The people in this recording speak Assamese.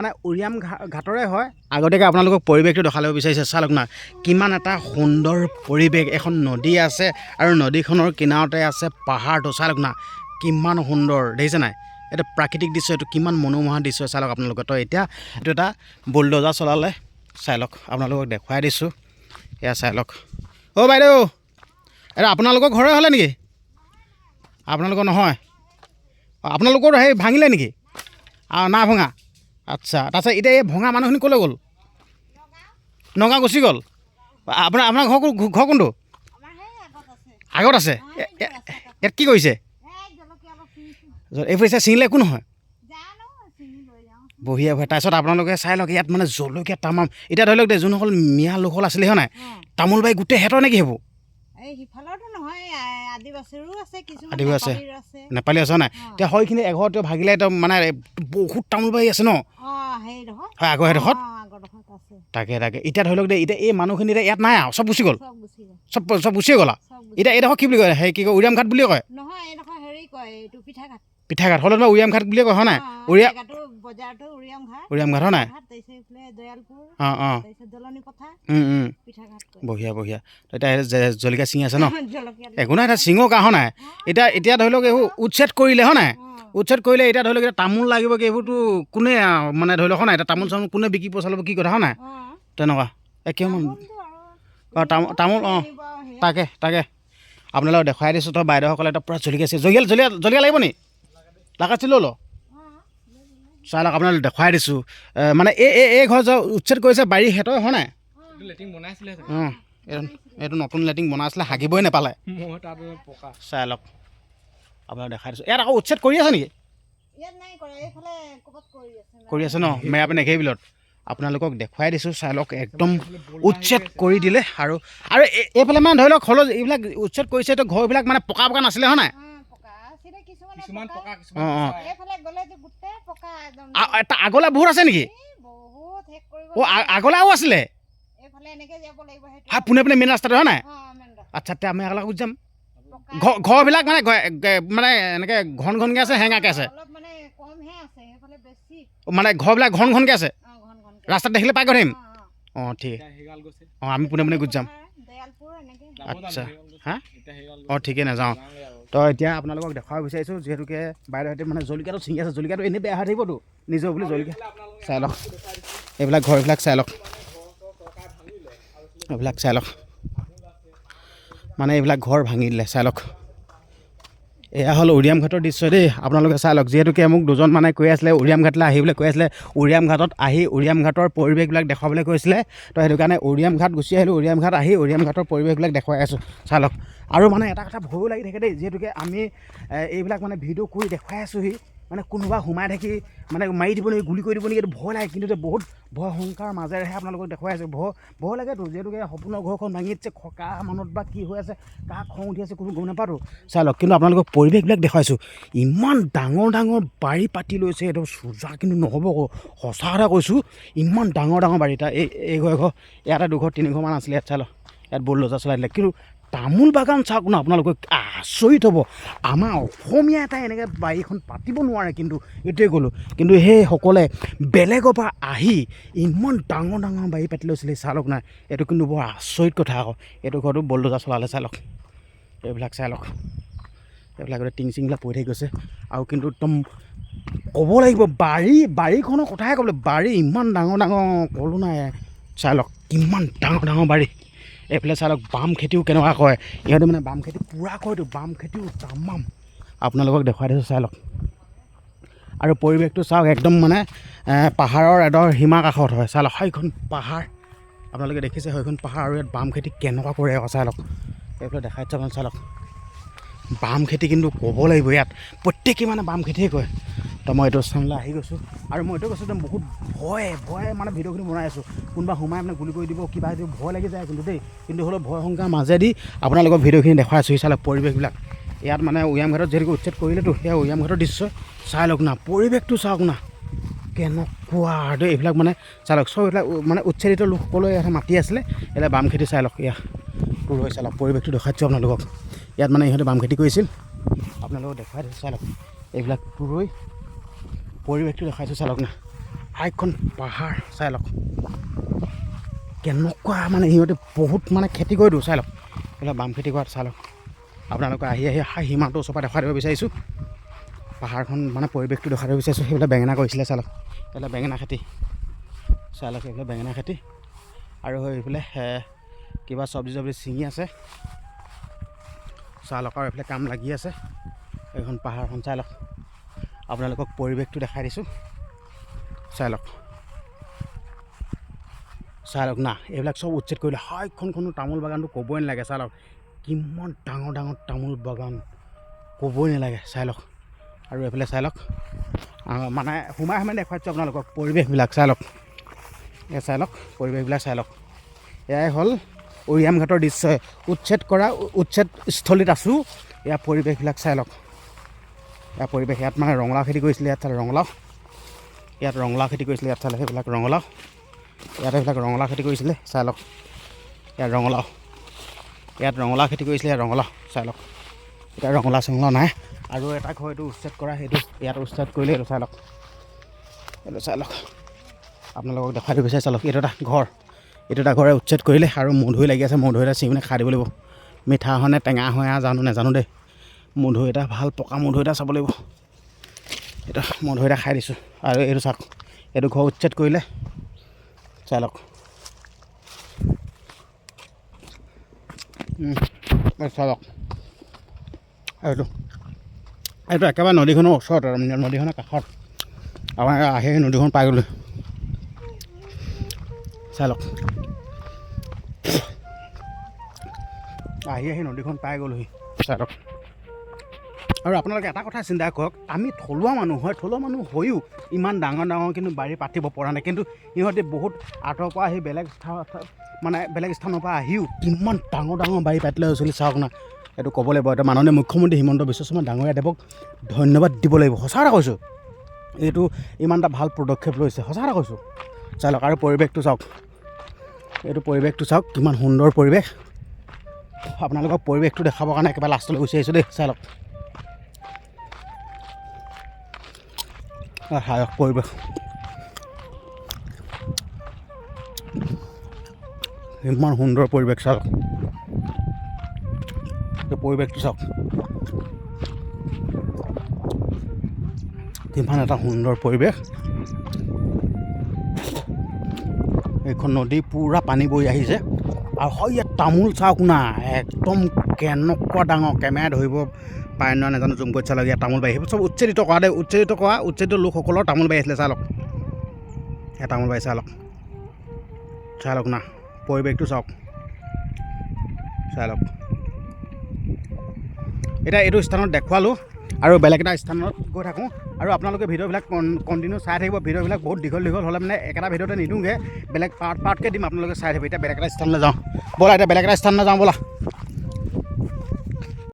মানে উৰিয়াম ঘাটৰে হয়। আগতীয়াকৈ আপোনালোকক পৰিৱেশটো দেখাব বিচাৰিছে, চাওক না কিমান এটা সুন্দৰ পৰিৱেশ। এখন নদী আছে আৰু নদীখনৰ কিনাৰতে আছে পাহাৰটো, চাওক না কিমান সুন্দৰ দেখিছে নাই। এইটো প্ৰাকৃতিক দৃশ্য, এইটো কিমান মনোমোহা দৃশ্য চাওক আপোনালোকে। তো এতিয়া এইটো এটা বুলডোজাৰ চলালে, চাই লওক আপোনালোকক দেখুৱাই দিছোঁ। এয়া চাই লওক। অ' বাইদেউ, এইটো আপোনালোকৰ ঘৰে হ'লে নেকি? আপোনালোকৰ নহয়, আপোনালোকৰ সেই ভাঙিলে নেকি? নাই ভঙা। আচ্ছা, তাৰপিছত এতিয়া এই ভঙা মানুহখিনি ক'লৈ গ'ল? নগাঁও গুচি গ'ল। আপোনাৰ ঘৰ কোনটো? আগত আছে। ইয়াত কি কৰিছে? এইবোৰ এতিয়া ছিঙিলে একো নহয়, বঢ়িয়া বঢ়িয়া। তাৰপিছত আপোনালোকে চাই লওক ইয়াত মানে জলকীয়া তামাম। এতিয়া ধৰি লওক দে যোনসকল মিয়া লোকসকল আছিলে হয় নাই, তামোল বাৰী গোটেই সিহঁতৰ নেকি সেইবোৰ? আদিবাসী আছে, নেপালী আছে নাই? এতিয়া হয়খিনি এঘৰত ভাগিলে মানে বহুত তামোল বাৰী আছে ন? হয় আগৰ সেইডোখৰত। তাকে এতিয়া ধৰি লওক দে, এতিয়া এই মানুহখিনি এতিয়া ইয়াত নাই আৰু, চব গুচি গ'ল, চব গুচিয়ে গ'ল আৰু। এতিয়া এইডোখৰ কি বুলি কয়? সেই কি কয়, উৰিয়াম ঘাট বুলিয়ে কয়? পিঠাঘাট হ'লে তোমাৰ উৰিয়াম ঘাট বুলিয়ে কয় হয় নাই? উৰিয়াম ঘাট হয় নাই? অঁ বঢ়িয়া বঢ়িয়া। এতিয়া জলকীয়া ছিঙি আছে ন? একো নাই, এতিয়া ছিঙক আহ নাই। এতিয়া ধৰি লওক এইবোৰ উচ্ছেদ কৰিলে হয় নাই? উচ্ছেদ কৰিলে এতিয়া ধৰি লওক এতিয়া তামোল লাগিব কি, এইবোৰতো কোনে মানে ধৰি লওক হয় নাই? এতিয়া তামোল চামোল কোনে বিক্ৰী পইচা ল'ব, কি কথা হয় নাই? তেনেকুৱা কিমান তামোল তাকে আপোনালোকক দেখুৱাই দিছোঁ। তো বাইদেউসকলে এতিয়া পূৰা জলকীয়া আছে। জলকীয়া লাগিব নি? লাগাইছিলোঁ ল চাই লওক, আপোনালোক দেখুৱাই দিছোঁ। মানে এই ঘৰ যে উচ্ছেদ কৰিছে বাৰী সিহঁতৰ হয় নাই? এইটো নতুন লেট্ৰিন বনাইছিলে, হাগিবই নাপালে। চাই লওক আপোনালোক দেখাই দিছোঁ। ইয়াত আকৌ উচ্ছেদ কৰি আছে নেকি? কৰি আছে ন, মেৰাপানী এঘেৰি বিলত। আপোনালোকক দেখুৱাই দিছোঁ, চাই লওক একদম উচ্ছেদ কৰি দিলে। আৰু এইফালে মানে ধৰি লওক হলত এইবিলাক উচ্ছেদ কৰিছে, তো ঘৰবিলাক মানে পকা নাছিলে হয় নাই? আগলে বহুত আছে নেকি? অ' আগলে আৰু আছিলে? পোনে পোনে মেইন ৰাস্তাটো হয় নাই? আচ্ছা, তেতিয়া আমি আগলৈ গুচি যাম। ঘৰবিলাক মানে এনেকৈ ঘনকৈ আছে, হেঙাকৈ আছে? মানে ঘৰবিলাক ঘনকৈ আছে, ৰাস্তাত দেখিলে পাই গৈ থাকিম। অঁ ঠিক, আমি পোনে পোনে গুচি যাম। আচ্ছা হা, ঠিকেই নাযাওঁ। তো এতিয়া আপোনালোকক দেখুৱাব বিচাৰিছোঁ, যিহেতুকে বাইদেউহঁতে মানে জলকীয়াটো ছিঙি আছে। জলকীয়াটো এনেই বেয়া হৈ থাকিবতো, নিজৰ বুলি জলকীয়া। চাই লওক এইবিলাক ঘৰবিলাক, চাই লওক এইবিলাক, চাই লওক মানে এইবিলাক ঘৰ ভাঙি দিলে। চাই লওক এয়া হ'ল উৰিয়াম ঘাটৰ দৃশ্য দেই। আপোনালোকে চাই লওক, যিহেতুকে মোক দুজন মানে কৈ আছিলে উৰিয়াম ঘাটলৈ আহিবলৈ কৈ আছিলে, উৰিয়াম ঘাটত আহি উৰিয়াম ঘাটৰ পৰিৱেশবিলাক দেখুৱাবলৈ কৈছিলে। তো সেইটো কাৰণে উৰিয়াম ঘাট গুচি আহিলোঁ। উৰিয়াম ঘাট আহি উৰিয়াম ঘাটৰ পৰিৱেশবিলাক দেখুৱাই আছোঁ। চাই লওক আৰু মানে এটা কথা ভয়ো লাগি থাকে দেই, যিহেতুকে আমি এইবিলাক মানে ভিডিঅ' কৰি দেখুৱাই আছোঁহি, মানে কোনোবা সোমাই থাকি মানে মাৰি দিব নেকি, গুলি কৰি দিব নেকি, এইটো ভয় লাগে। কিন্তু বহুত ভয় শংকাৰ মাজেৰেহে আপোনালোকক দেখুৱাই আছোঁ। ভয় লাগেতো, যিহেতুকে সপোনৰ ঘৰখন ভাঙি দিছে, কাৰ মনত বা কি হৈ আছে, কাৰ খং উঠি আছে কোনো গম নাপাতো। চাই লওক কিন্তু আপোনালোকক পৰিৱেশবিলাক দেখুৱাইছোঁ। ইমান ডাঙৰ ডাঙৰ বাৰী পাতি লৈছে, এইটো চোজা কিন্তু নহ'ব, সঁচা কথা কৈছোঁ। ইমান ডাঙৰ ডাঙৰ বাৰী। এটা এই ঘৰ ইয়াতে 2ঘৰ 3ঘৰমান আছিলে। ইয়াত চাই লওক, ইয়াত বুলডোজাৰ চলাই দিলে। কিন্তু তামোল বাগান চাওক না, আপোনালোকে আচৰিত হ'ব। আমাৰ অসমীয়া এটাই এনেকৈ বাৰীখন পাতিব নোৱাৰে, কিন্তু এইটোৱে ক'লোঁ। কিন্তু সেইসকলে বেলেগৰ পৰা আহি ইমান ডাঙৰ ডাঙৰ বাৰী পাতি লৈছিলে, চাই লওক নাই। এইটো কিন্তু বৰ আচৰিত কথা আকৌ। এইটো ঘৰতো বুলডোজাৰ চলালে, চাই লওক এইবিলাক, চাই লওক এইবিলাক টিং চিংবিলাক পৰি থাকি গৈছে। আৰু কিন্তু একদম ক'ব লাগিব বাৰীখনৰ কথাহে ক'বলৈ, বাৰী ইমান ডাঙৰ ডাঙৰ ক'লো নাই। চাই লওক কিমান ডাঙৰ ডাঙৰ বাৰী। এইফালে চাই লওক বাম খেতিও কেনেকুৱা কৰে, ইহঁতে মানে বাম খেতি পূৰা কৰেতো, বাম খেতিও তামাম। আপোনালোকক দেখুৱাই দিছোঁ, চাই লওক আৰু পৰিৱেশটো চাওক একদম মানে পাহাৰৰ এডৰ সীমা কাষত হয়। চাই লওক সেইখন পাহাৰ, আপোনালোকে দেখিছে সেইখন পাহাৰ, আৰু ইয়াত বাম খেতি কেনেকুৱা কৰে আকৌ চাই লওক। এইফালে দেখাই দিছোঁ আপোনালোকে, চাই লওক বাম খেতি কিন্তু ক'ব লাগিব, ইয়াত প্ৰত্যেকেই মানে বাম খেতিয়ে কৰে। তো মই এইটো চানলৈ আহি গৈছোঁ, আৰু মই এইটো কৈছোঁ যে বহুত ভয় মানে ভিডিঅ'খিনি বনাই আছোঁ। কোনোবা সোমাই মানে গুলি কৰি দিব, কিবা দিব, ভয় লাগি যায় কিন্তু দেই। কিন্তু হ'লেও ভয় শংকাৰ মাজেদি আপোনালোকৰ ভিডিঅ'খিনি দেখুৱাই আছোঁ। চাই লওক পৰিৱেশবিলাক ইয়াত মানে উৰিয়াম ঘাটত যিহেতুকে উচ্ছেদ কৰিলেতো, সেয়া উৰিয়াম ঘাটৰ দৃশ্য। চাই লওক না পৰিৱেশটো, চাওক না কেনেকুৱা দেই। এইবিলাক মানে চাই লওক, চব এইবিলাক মানে উচ্ছেদিত লোকসকলে ইয়াতে মাতি আছিলে। এতিয়া বাম খেতি চাই লওক, এয়া পুৰৈ, চাই লওক পৰিৱেশটো দেখাইছোঁ আপোনালোকক। ইয়াত মানে ইহঁতে বাম খেতি কৰিছিল, আপোনালোকক দেখুৱাই দিছোঁ। চাই লওক এইবিলাক পুৰৈ পৰিৱেশটো দেখাইছোঁ, চাই লওক না আইখন পাহাৰ চাই লওক কেনেকুৱা মানে সিহঁতে বহুত মানে খেতি কৰি দিওঁ চাই লওক এইবিলাক বাম খেতি কৰাত চাই লওক আপোনালোকে আহি সীমাটোৰ ওচৰৰ পৰা দেখুৱাই দিব বিচাৰিছোঁ পাহাৰখন মানে পৰিৱেশটো দেখুৱাই দিব বিচাৰিছোঁ সেইবিলাক বেঙেনা কৰিছিলে চাই লওক এইবিলাক বেঙেনা খেতি চাই লওক এইবিলাক বেঙেনা খেতি আৰু এইফালে কিবা চব্জি ছিঙি আছে চাই লওক আৰু এইফালে কাম লাগি আছে এইখন পাহাৰখন চাই লওক আপোনালোকক পৰিৱেশটো দেখাই দিছোঁ চাই লওক না এইবিলাক চব উচ্ছেদ কৰিলে হাইখনখনো তামোল বাগানটো ক'বই নালাগে চাই লওক কিমান ডাঙৰ ডাঙৰ তামোল বাগান ক'বই নালাগে চাই লওক আৰু এইফালে চাই লওক মানে সোমাই দেখুৱাইছোঁ আপোনালোকক পৰিৱেশবিলাক চাই লওক এই চাই লওক পৰিৱেশবিলাক চাই লওক এয়াই হ'ল উৰিয়াম ঘাটৰ দৃশ্য উচ্ছেদস্থলীত আছোঁ ইয়াৰ পৰিৱেশবিলাক চাই লওক ইয়াৰ পৰিৱেশ ইয়াত মানে ৰঙালাও খেতি কৰিছিলে ইয়াত ৰঙালাও খেতি কৰিছিলে ইয়াত চালে সেইবিলাক ৰঙালাও ইয়াত এইবিলাক ৰঙালাও খেতি কৰিছিলে চাই লওক ইয়াত ৰঙালাও খেতি কৰিছিলে ইয়াত ৰঙালাও চাই লওক এতিয়া ৰঙালাও নাই আৰু এটা ঘৰ এইটো উচ্ছেদ কৰা সেইটো ইয়াত উচ্ছেদ কৰিলে এইটো চাই লওক আপোনালোকক দেখাই দিব বিচাৰিছে চাই লওক এইটো এটা ঘৰে উচ্ছেদ কৰিলে আৰু মধুৰি লাগি আছে মধুৰি এটা চিঙি খাই দিব লাগিব মিঠা হয় নে টেঙা হয় নাজানো দেই মধুৰি এটা ভাল পকা মধুৰি এটা চাব লাগিব এইটো মধুৰি এটা খাই দিছোঁ আৰু এইটো চাওক এইটো ঘৰ উচ্ছেদ কৰিলে চাই লওক চাই লওক এইটো একেবাৰে নদীখনৰ ওচৰত নদীখনৰ কাষত আমাৰ আহি নদীখন পাই গ'লোঁ চাই লওক আহি নদীখন পাই গ'লোহি চাই লওক আৰু আপোনালোকে এটা কথা চিন্তা কৰক আমি থলুৱা মানুহ হৈও ইমান ডাঙৰ কিন্তু বাৰী পাতিব পৰা নাই কিন্তু ইহঁতে বহুত আঁতৰৰ পৰা আহি বেলেগ স্থানৰ পৰা আহিও কিমান ডাঙৰ বাৰী পাতিলে হৈছিল চাওক না এইটো ক'ব লাগিব এতিয়া মাননীয় মুখ্যমন্ত্ৰী হিমন্ত বিশ্ব শৰ্মা ডাঙৰীয়াদেৱক ধন্যবাদ দিব লাগিব সঁচা কথা কৈছোঁ এইটো ইমান এটা ভাল পদক্ষেপ লৈছে সঁচা কথা কৈছোঁ চাই লওক আৰু পৰিৱেশটো চাওক কিমান সুন্দৰ পৰিৱেশ আপোনালোকক পৰিৱেশটো দেখাবৰ কাৰণে একেবাৰে লাষ্টলৈ গুচি আহিছোঁ দেই চাই লওক পৰিৱেশ ইমান সুন্দৰ পৰিৱেশ চাওক পৰিৱেশটো চাওক কিমান এটা সুন্দৰ পৰিৱেশ এইখন নদী পূৰা পানী বৈ আহিছে আৰু ইয়াত তামোল চাওক না একদম কেনেকুৱা ডাঙৰ কেমেৰা ধৰিব পাৰে নহয় নাজানো জুম কৰি চালক ইয়াত তামোল বাঢ়ি আহিব চব উচ্ছেদিত লোকসকলৰ তামোল বাঢ়ি আছিলে চাই লওক ইয়াত তামোল বাঢ়ি চাই লওক না পৰিৱেশটো চাওক চাই লওক এতিয়া এইটো স্থানত দেখুৱালোঁ আৰু বেলেগ এটা স্থানত গৈ থাকোঁ আৰু আপোনালোকে ভিডিঅ'বিলাক কণ্টিনিউ চাই থাকিব ভিডিঅ'বিলাক বহুত দীঘল হ'লে মানে একেটা ভিডিঅ'তে নিদিওঁগৈ বেলেগ পাৰ্টকৈ দিম আপোনালোকে চাই থাকিব এতিয়া বেলেগ এটা স্থানলৈ যাওঁ ব'লা এতিয়া বেলেগ এটা স্থানলৈ যাওঁ ব'লা